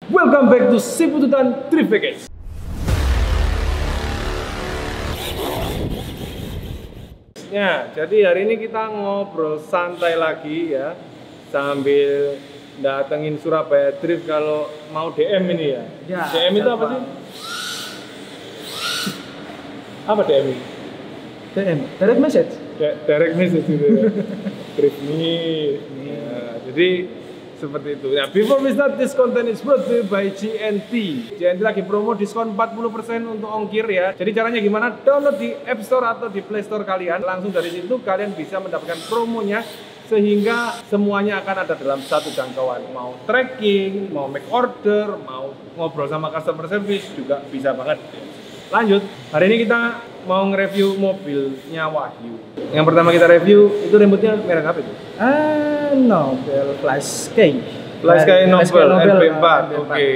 Welcome back to Sipututan Trivecast. Ya, jadi hari ini kita ngobrol santai lagi ya, sambil datengin Surabaya Trip kalau mau DM ini ya. Ya, DM itu apa sih? Apa DM ini? DM, direct message. Direct message gitu ya. Trip me. Ya, jadi seperti itu. Nah, before we start, this content is brought to you by GNT. GNT lagi promo diskon 40% untuk ongkir ya. Jadi caranya gimana? Download di App Store atau di Play Store kalian. Langsung dari situ kalian bisa mendapatkan promonya, sehingga semuanya akan ada dalam satu jangkauan. Mau tracking, mau make order, mau ngobrol sama customer service juga bisa banget. Lanjut, hari ini kita mau nge-review mobilnya Wahyu. Yang pertama kita review itu remote-nya merek apa itu? Nobel Flash K. Flash K Nobel NP4. NP4. Oke.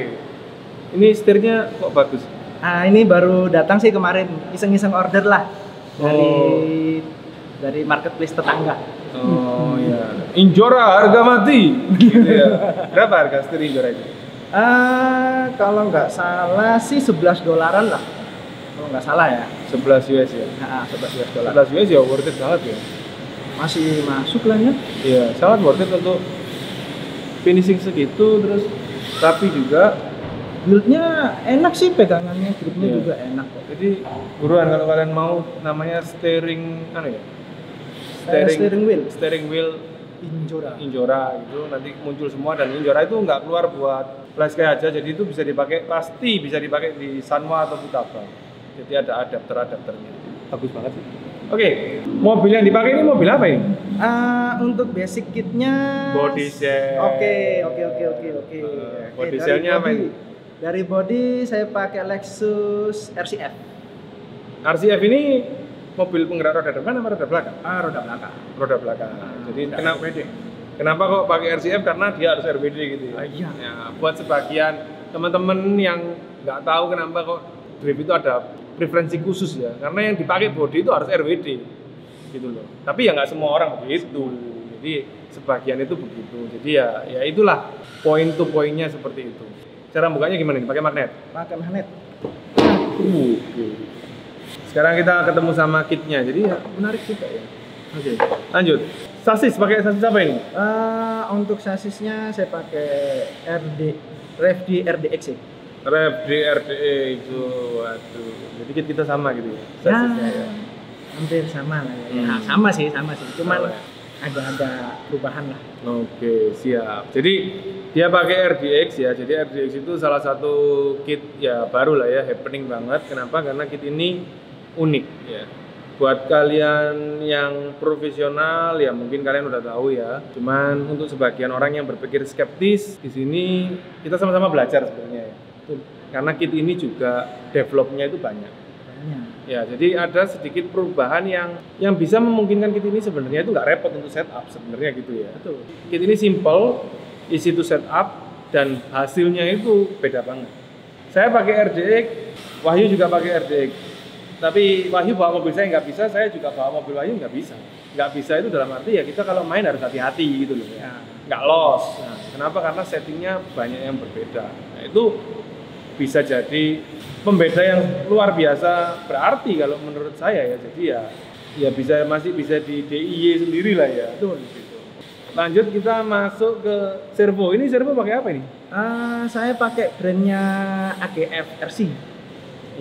Ini setirnya kok bagus? Ini baru datang sih kemarin, iseng-iseng order lah dari marketplace tetangga. Oh iya. Injora harga mati. Gitu ya. Berapa harga setir Injora itu? Kalau nggak salah sih $11 lah. Kalau nggak salah ya. 11 US ya. $11. 11 US ya worth it banget ya. Masih masuk lah ya. Iya, sangat worth it untuk finishing segitu, terus rapi juga. Build-nya enak sih, pegangannya, gripnya juga enak kok. Jadi buruan kalau kalian mau, namanya steering steering wheel Injora gitu, nanti muncul semua. Dan Injora itu nggak keluar buat Flash aja, jadi itu bisa dipakai, pasti bisa dipakai di Sanwa atau Futaba. Jadi ada adapternya, bagus banget sih. Oke, mobil yang dipakai ini mobil apa ini? Untuk basic kitnya Body shell. Oke. Body shellnya apa ini? Dari body saya pakai Lexus RCF. RCF ini mobil penggerak roda depan apa roda belakang? Roda belakang. Roda belakang. Jadi kenapa kok pakai RCF? Karena dia harus RWD gitu ya. Iya. Ya, buat sebagian teman-teman yang nggak tahu kenapa kok drift itu ada preferensi khusus ya, karena yang dipakai body itu harus RWD gitu loh. Tapi ya nggak semua orang begitu. Jadi sebagian itu begitu. Jadi ya itulah poin to poinnya seperti itu. Cara bukanya gimana nih? Pakai magnet? Pakai magnet. Oke. Sekarang kita ketemu sama kitnya, jadi ya menarik juga ya. Oke. Lanjut. Sasis, pakai sasis apa ini? Untuk sasisnya saya pakai RD RDX ya. Rev DRDE itu, waduh. Jadi kita sama gitu ya. Sasisnya ya. Hampir sama lah ya. Sama sih. Cuman ya. ada perubahan lah. Oke, siap. Jadi dia pakai RDX ya. Jadi RDX itu salah satu kit ya baru lah ya, happening banget. Kenapa? Karena kit ini unik ya. Buat kalian yang profesional ya mungkin kalian udah tahu ya. Cuman untuk sebagian orang yang berpikir skeptis, di sini kita sama-sama belajar sebenarnya ya. Karena kit ini juga developnya itu banyak. Ya, jadi ada sedikit perubahan yang bisa memungkinkan kit ini sebenarnya itu nggak repot untuk setup sebenarnya gitu ya. Betul. Kit ini simple, easy to setup, dan hasilnya itu beda banget. Saya pakai RDX, Wahyu juga pakai RDX. Tapi Wahyu bawa mobil saya nggak bisa, saya juga bawa mobil Wahyu nggak bisa. Nggak bisa itu dalam arti ya kita kalau main harus hati-hati gitu loh ya. Nggak loss. Nah, kenapa? Karena settingnya banyak yang berbeda. Nah, itu bisa jadi pembeda yang luar biasa berarti kalau menurut saya ya. Jadi ya masih bisa di DIY sendiri lah ya. Betul. Gitu. Lanjut kita masuk ke servo. Ini servo pakai apa ini? Saya pakai brandnya AGF RC.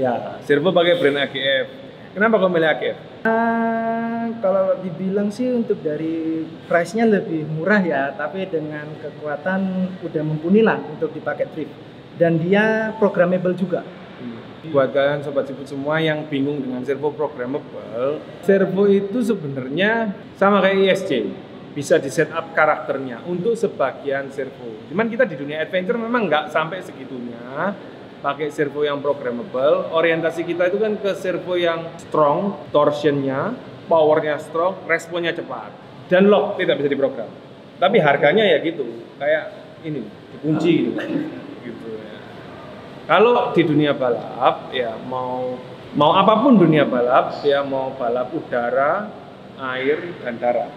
Ya, servo pakai brand AGF. Kenapa kau milih AGF? Kalau dibilang sih untuk dari price-nya lebih murah ya, tapi dengan kekuatan udah mumpuni lah untuk dipakai drift. Dan dia programmable juga. Buat kalian sobat siput semua yang bingung dengan servo programmable, servo itu sebenarnya sama kayak ISC, bisa di setup karakternya untuk sebagian servo. Cuman kita di dunia adventure memang nggak sampai segitunya pakai servo yang programmable. Orientasi kita itu kan ke servo yang strong, torsionnya, powernya strong, responnya cepat, dan lock tidak bisa diprogram. Tapi harganya ya gitu, kayak ini dikunci gitu. Kalau di dunia balap ya mau apapun dunia balap ya, mau balap udara, air dan darat,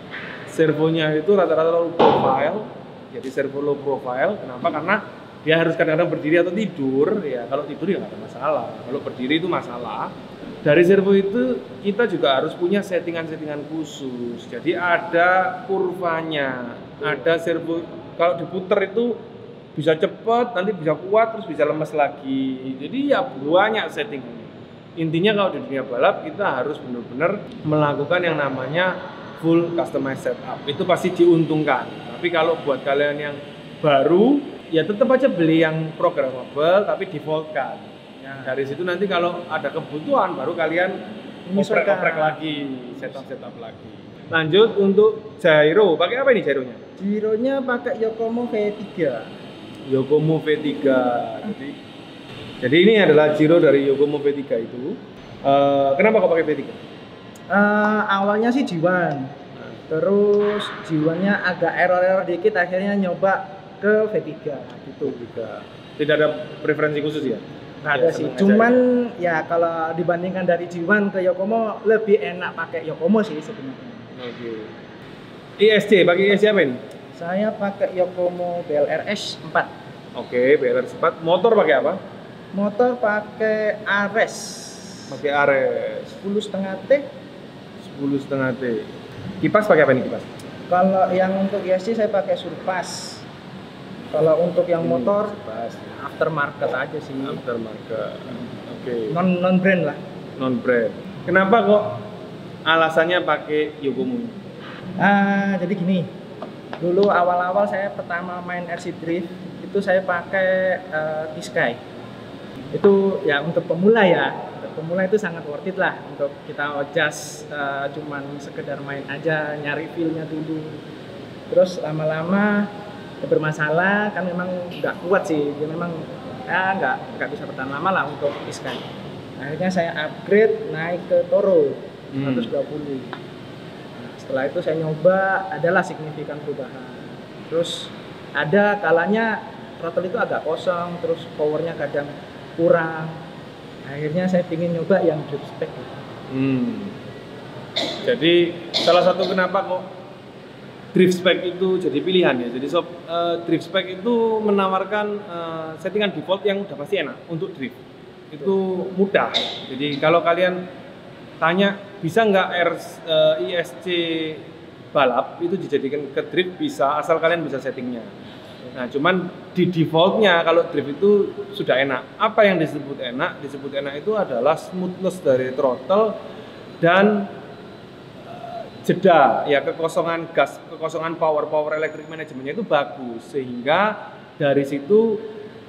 servonya itu rata-rata low profile. Jadi servo low profile, kenapa? Karena dia harus kadang-kadang berdiri atau tidur, ya kalau tidur ya nggak ada masalah, kalau berdiri itu masalah. Dari servo itu kita juga harus punya settingan-settingan khusus, jadi ada kurvanya, ada servo kalau diputer itu bisa cepat, nanti bisa kuat, terus bisa lemes lagi, jadi ya banyak settingannya. Intinya kalau di dunia balap kita harus benar-benar melakukan yang namanya full customized setup, itu pasti diuntungkan. Tapi kalau buat kalian yang baru, ya tetap aja beli yang programmable tapi defaultkan. Ya. Dari situ nanti kalau ada kebutuhan baru kalian oprek-oprek lagi, setup lagi. Lanjut untuk gyro, pakai apa ini gyronya? Gyronya pakai Yokomo V3. Yokomo V3. Jadi ini adalah gyro dari Yokomo V3 itu. Kenapa kok pakai V3? Awalnya sih G1. Terus G1-nya agak error-error dikit, akhirnya nyoba ke V3 gitu. Tidak ada preferensi khusus ya? Nggak ada sih, cuman ya kalau dibandingkan dari G1 ke Yokomo lebih enak pakai Yokomo sih sebenarnya. Oke. ISC, pakai ISC apa ini? Saya pakai Yokomo BLRS 4. Oke, BLRS 4. Motor pakai apa? Motor pakai Ares. Pakai Ares 10,5 T. 10,5 T. Kipas pakai apa nih kipas? Kalau yang untuk ISC saya pakai Surpass. Kalau untuk yang motor aftermarket aja sih. Aftermarket. Oke. Non brand lah. Non brand. Kenapa kok alasannya pakai Yokomo? Jadi gini. Dulu awal-awal saya pertama main RC Drift itu saya pakai T-Sky. Itu ya untuk pemula ya. Untuk pemula itu sangat worth it lah untuk kita adjust cuman sekedar main aja, nyari feel-nya dulu. Terus lama-lama bermasalah kan, memang nggak kuat sih, dia memang ya nggak bisa bertahan lama lah untuk T-Sky. Akhirnya saya upgrade naik ke Toro 120. Nah, setelah itu saya nyoba, adalah signifikan perubahan. Terus ada kalanya throttle itu agak kosong, terus powernya kadang kurang. Akhirnya saya ingin nyoba yang drift spec. Jadi salah satu kenapa kok drift spec itu jadi pilihan ya. Jadi drift spec itu menawarkan settingan default yang udah pasti enak untuk drift. Itu mudah. Jadi kalau kalian tanya bisa nggak ISC balap itu dijadikan ke drift, bisa asal kalian bisa settingnya. Nah cuman di defaultnya kalau drift itu sudah enak. Apa yang disebut enak? Disebut enak itu adalah smoothness dari throttle dan jeda ya, kekosongan gas, kekosongan power electric manajemennya itu bagus, sehingga dari situ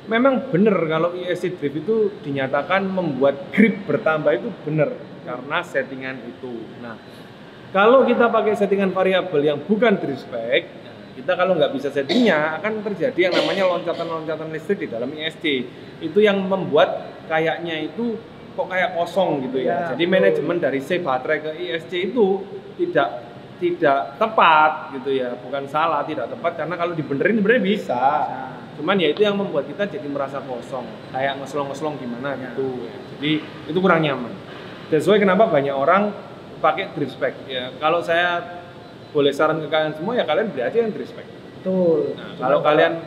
memang benar kalau ISC drift itu dinyatakan membuat grip bertambah, itu benar karena settingan itu. Nah kalau kita pakai settingan variabel yang bukan drift spec, kita kalau nggak bisa settingnya akan terjadi yang namanya loncatan listrik di dalam ISC. Itu yang membuat kayaknya itu kok kayak kosong gitu ya. Jadi manajemen dari baterai ke ISC itu tidak tepat gitu ya, bukan salah, tidak tepat, karena kalau dibenerin sebenarnya bisa. Cuman ya itu yang membuat kita jadi merasa kosong, kayak ngeslong gimana gitu. Jadi itu kurang nyaman. That's why kenapa banyak orang pakai drift spec ya. Kalau saya boleh saran ke kalian semua ya, kalian beli aja yang drift spec. Betul. Nah, kalau kalian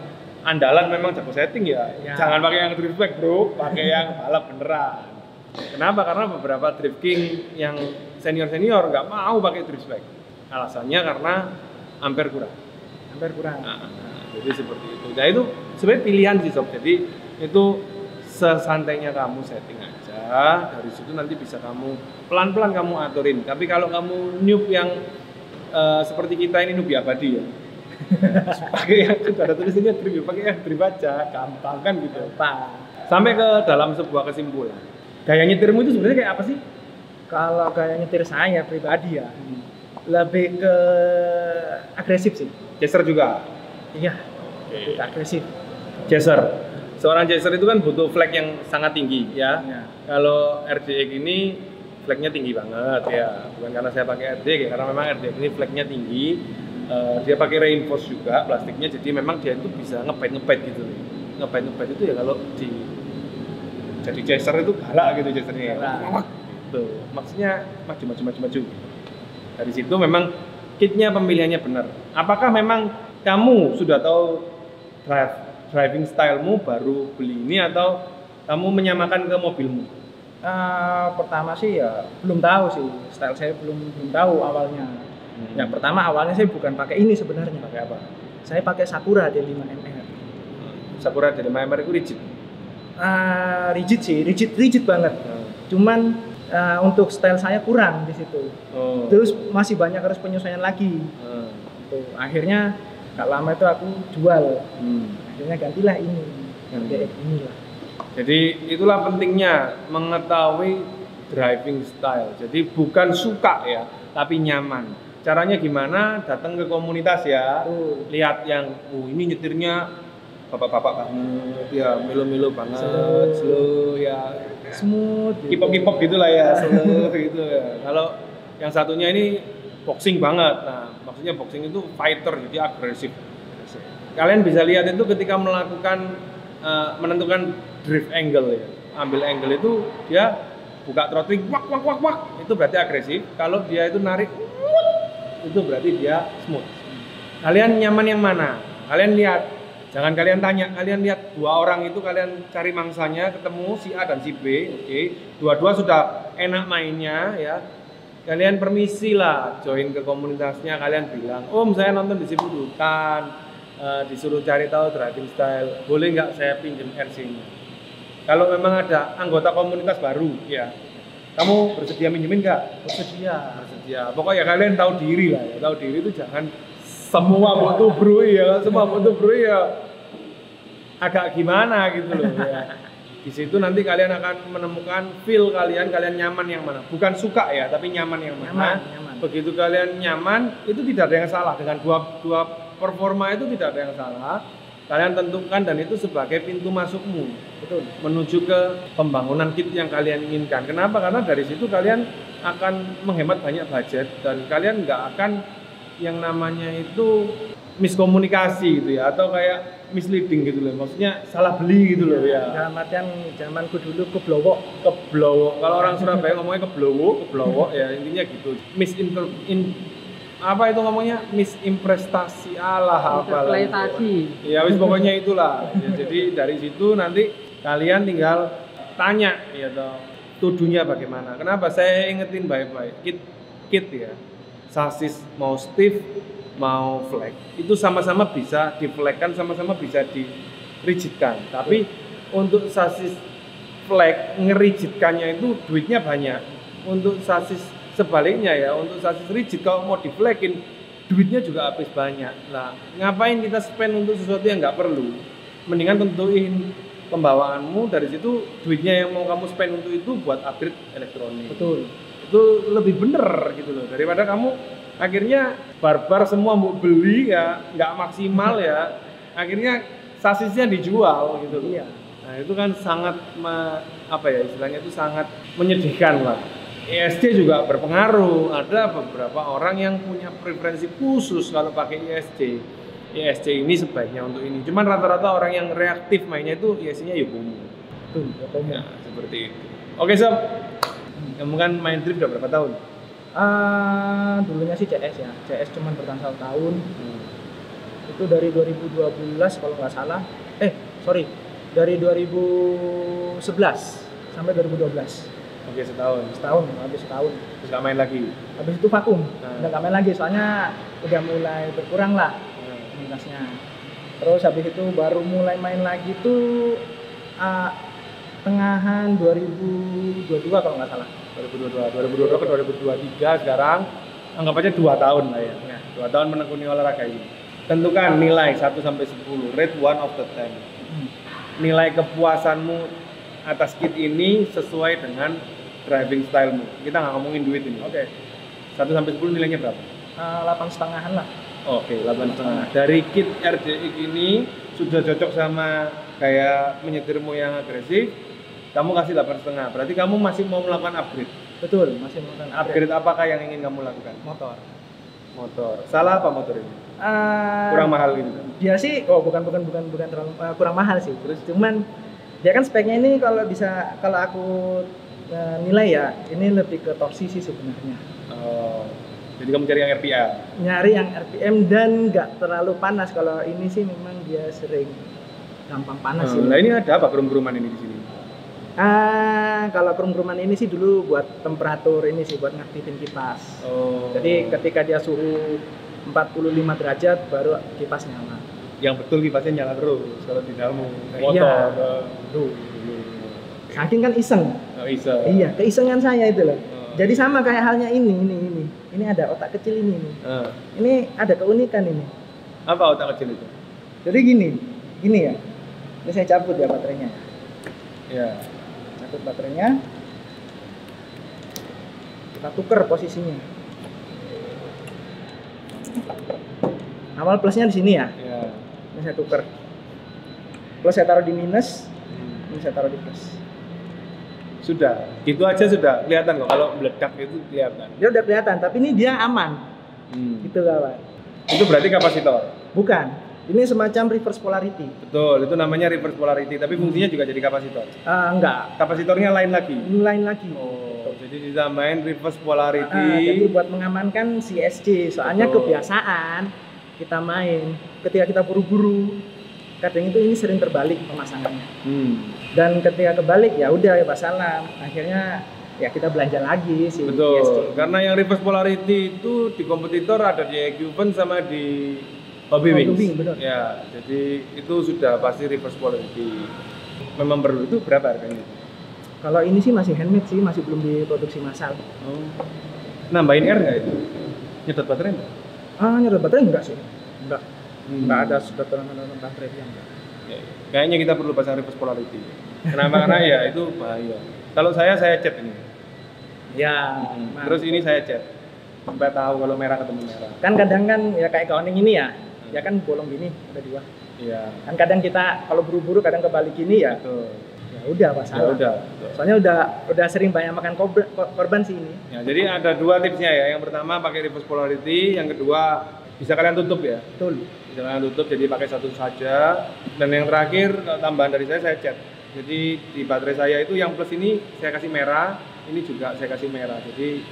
andalan memang jago setting ya, jangan pakai yang drift spec bro, pakai yang balap beneran. Kenapa? Karena beberapa drift king yang senior nggak mau pakai drift spec. Alasannya karena ampere kurang. Nah, jadi seperti itu. Nah itu sebenarnya pilihan sih sob. Jadi itu sesantainya kamu setting aja. Dari situ nanti bisa kamu pelan-pelan kamu aturin. Tapi kalau kamu noob yang seperti kita ini, noob abadi ya. Pakai yang ada tulisannya drift, pakai yang drift aja, gampang kan gitu. Sampai ke dalam sebuah kesimpulan. Gaya nyetirmu itu sebenarnya kayak apa sih? Kalau gaya nyetir saya pribadi ya, lebih ke agresif sih. Chaser juga? Iya, lebih agresif. Chaser. Seorang chaser itu kan butuh flag yang sangat tinggi ya. Kalau RDX ini flagnya tinggi banget ya. Bukan karena saya pakai RDX, karena memang RDX ini flagnya tinggi. Dia pakai reinforce juga plastiknya, jadi memang dia itu bisa ngepet gitu. Ngepet itu ya kalau jadi chaser itu galak gitu chasernya. Gitu. Maksudnya maju. Dari situ memang kitnya pemilihannya benar. Apakah memang kamu sudah tahu drive driving stylemu baru beli ini atau kamu menyamakan ke mobilmu? Pertama sih ya belum tahu sih, style saya belum tahu awalnya. Yang pertama awalnya saya bukan pakai ini sebenarnya. Pakai apa? Saya pakai Sakura D5MR. Sakura D5MR itu rigid? Rigid sih, rigid banget. Cuman untuk style saya kurang di situ. Terus masih banyak harus penyesuaian lagi. Tuh, akhirnya gak lama itu aku jual. Akhirnya gantilah ini. Inilah. Jadi itulah pentingnya mengetahui driving style. Jadi bukan suka ya, tapi nyaman. Caranya gimana? Datang ke komunitas ya. Lihat yang ini nyetirnya bapak-bapak banget ya, melo-melo banget, slow ya, smooth, kipok-kipok gitulah ya, slow gitu ya. Kalau yang satunya ini boxing banget. Nah, maksudnya boxing itu fighter, jadi agresif. Kalian bisa lihat itu ketika melakukan menentukan drift angle ya. Ambil angle itu dia buka throttling wak wak wak wak, itu berarti agresif. Kalau dia itu narik itu berarti dia smooth. Kalian nyaman yang mana? Kalian lihat, jangan kalian tanya, kalian lihat dua orang itu, kalian cari mangsanya, ketemu si A dan si B, oke. Dua-dua sudah enak mainnya ya. Kalian permisi lah join ke komunitasnya, kalian bilang, "Om, saya nonton di Cipudukan, disuruh cari tahu driving style, boleh nggak saya pinjam RC-nya?" Kalau memang ada anggota komunitas baru, ya, kamu bersedia minjemin nggak? Bersedia. Pokoknya kalian tahu diri lah ya. Tahu diri itu jangan semua butuh bro ya. Semua butuh bro ya. Agak gimana gitu loh ya. Di situ nanti kalian akan menemukan feel kalian nyaman yang mana. Bukan suka ya, tapi nyaman yang mana. Nyaman. Begitu kalian nyaman, itu tidak ada yang salah dengan dua performa, itu tidak ada yang salah. Kalian tentukan dan itu sebagai pintu masukmu, betul, menuju ke pembangunan kit yang kalian inginkan. Kenapa? Karena dari situ kalian akan menghemat banyak budget dan kalian nggak akan yang namanya itu miskomunikasi gitu ya, atau kayak misleading gitu loh. Maksudnya salah beli gitu loh ya. Dalam artian zamanku dulu keblowo. Kalau orang Surabaya ngomongnya keblowo ya, intinya gitu. Apa itu ngomongnya, misimprestasi apa interpretasi ya, wis pokoknya itulah ya. Jadi dari situ nanti kalian tinggal tanya ya toh, tuduhnya bagaimana. Kenapa saya ingetin baik-baik, kit ya, sasis mau stiff mau flag itu sama-sama bisa diflagkan, sama-sama bisa dirigidkan. Tapi untuk sasis flag ngerigidkannya itu duitnya banyak. Untuk sasis sebaliknya ya, untuk sasis rigid kalau mau di-flagin duitnya juga habis banyak. Nah, ngapain kita spend untuk sesuatu yang nggak perlu? Mendingan tentuin pembawaanmu, dari situ duitnya yang mau kamu spend untuk itu buat upgrade elektronik. Betul. Itu lebih bener gitu loh, daripada kamu akhirnya barbar semua mau beli ya nggak maksimal ya, akhirnya sasisnya dijual gitu loh. Iya. Nah, itu kan sangat apa ya istilahnya, itu sangat menyedihkan lah. ESC juga berpengaruh. Ada beberapa orang yang punya preferensi khusus kalau pakai ESC. ESC ini sebaiknya untuk ini. Cuman rata-rata orang yang reaktif mainnya itu ESC-nya Yokomo. Betul, Yokomo. Ya, seperti itu. Oke, Sob. Kamu kan main drift udah berapa tahun? Dulunya sih CS ya. CS cuman bertahan 1 tahun. Itu dari 2012 kalau nggak salah. Dari 2011 sampai 2012. Oke, setahun. Habis setahun. Terus gak main lagi? Habis itu vakum, udah gak main lagi, soalnya udah mulai berkurang lah komunitasnya. Terus habis itu baru mulai main lagi tuh tengahan 2022 kalau nggak salah. 2022 ke 2023 sekarang, anggap aja 2 tahun lah ya. 2 tahun menekuni olahraga ini. Tentukan nilai 1 sampai 10, rate 1 of the 10. Nilai kepuasanmu atas kit ini sesuai dengan driving stylemu. Kita nggak ngomongin duit ini. Oke. 1 sampai 10 nilainya berapa? 8,5-an lah. Oke, 8,5. Dari kit RDX ini sudah cocok sama kayak menyetirmu yang agresif. Kamu kasih 8,5. Berarti kamu masih mau melakukan upgrade. Betul, masih melakukan Upgrade apakah yang ingin kamu lakukan? Motor. Salah apa motor ini? Kurang mahal gitu. Dia sih, bukan terlalu kurang mahal sih. Terus cuman dia kan speknya ini kalau aku nilai ya, ini lebih ke torsi sih sebenarnya. Oh, jadi kamu cari yang RPM? Nyari yang RPM dan nggak terlalu panas. Kalau ini sih memang dia sering gampang panas sih. Nah ini ada apa kerum-keruman ini di sini? Kalau kerum-keruman ini sih dulu buat temperatur ini sih, buat ngaktifin kipas. Jadi ketika dia suhu 45 derajat baru kipas nyala. Yang betul kipasnya nyala terus kalau di dalam motor. Iya. Saking kan iseng. Iseng. Iya, keisengan saya itu loh. Jadi sama kayak halnya ini. Ini ada otak kecil ini. Ini ada keunikan ini. Apa otak kecil itu? Jadi gini ya. Ini saya cabut ya baterainya. Ya. Cabut baterainya. Kita tuker posisinya. Awal plusnya di sini ya. Ini saya tuker. Plus saya taruh di minus. Ini saya taruh di plus. Sudah, gitu aja sudah kelihatan kok. Kalau meledak itu kelihatan. Dia udah kelihatan, tapi ini dia aman. Gitu kawan. Itu berarti kapasitor? Bukan. Ini semacam reverse polarity. Betul, itu namanya reverse polarity. Tapi fungsinya juga jadi kapasitor? Enggak. Kapasitornya lain lagi? Lain lagi. Jadi ditamain reverse polarity. Jadi buat mengamankan CSC. Soalnya kebiasaan kita main ketika kita buru-buru. Kadang itu ini sering terbalik pemasangannya. Dan ketika kebalik ya udah ya wassalam. Akhirnya ya kita belanja lagi sih. Betul. CSC. Karena yang reverse polarity itu di kompetitor ada di Equipment sama di Hobbywings. Benar. Ya, jadi itu sudah pasti reverse polarity. Memang perlu. Itu berapa harganya? Kalau ini sih masih handmade sih, masih belum diproduksi massal. Nambahin air nggak itu? Nyedot baterai nggak? Nyedot baterai enggak sih. Enggak ada sedotan baterai yang enggak. Kayaknya kita perlu pasang reverse polarity. Kenapa? Karena ya itu bahaya. Kalau saya cat ini. Ya. Terus ini saya cat. Supaya tahu kalau merah ketemu merah. Kan kadang kan ya kayak kawaning ini ya. Ya kan bolong gini ada 2. Iya. Kan kadang kita kalau buru-buru kadang kebalik gini ya. Betul. Ya udah masalah. Ya udah. Soalnya udah sering banyak makan korban sih ini. Ya, jadi ada 2 tipsnya ya. Yang pertama pakai reverse polarity, yang kedua bisa kalian tutup ya. Betul. Bisa kalian tutup jadi pakai satu saja. Dan yang terakhir tambahan dari saya cat. Jadi di baterai saya itu yang plus ini saya kasih merah, ini juga saya kasih merah. Jadi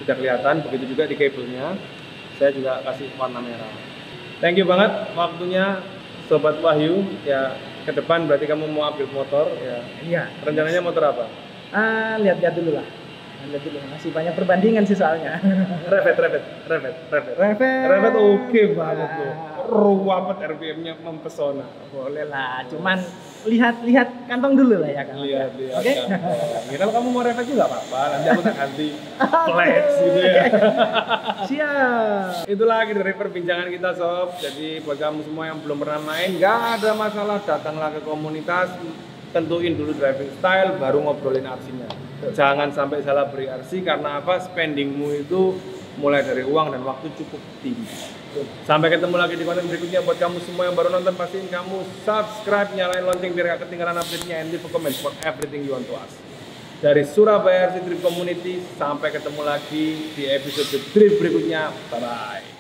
sudah kelihatan, begitu juga di kabelnya. Saya juga kasih warna merah. Thank you banget waktunya Sobat Wahyu. Ya, ke depan berarti kamu mau ambil motor ya. Iya. Rencananya motor apa? Lihat-lihat dulu lah. Lihat dulu, masih banyak perbandingan sih soalnya. Revet oke banget loh. Ruwet RPM-nya mempesona. Boleh lah, cuman lihat kantong dulu lah ya kan. Lihat. Oke. Ya, kalau kamu mau revet juga apa-apa, nanti aku tak ganti flex gitu ya. Siap. Itulah akhir dari perbincangan kita sob. Jadi buat kamu semua yang belum pernah main, nggak ada masalah, datanglah ke komunitas, tentuin dulu driving style, baru ngobrolin RC-nya. Jangan sampai salah beri RC karena apa? Spendingmu itu mulai dari uang dan waktu cukup tinggi. Sampai ketemu lagi di konten berikutnya. Buat kamu semua yang baru nonton, pastiin kamu subscribe, nyalain lonceng biar gak ketinggalan update-nya, and leave a comment for everything you want to ask. Dari Surabaya RC Drift Community, sampai ketemu lagi di episode drift berikutnya. Bye bye.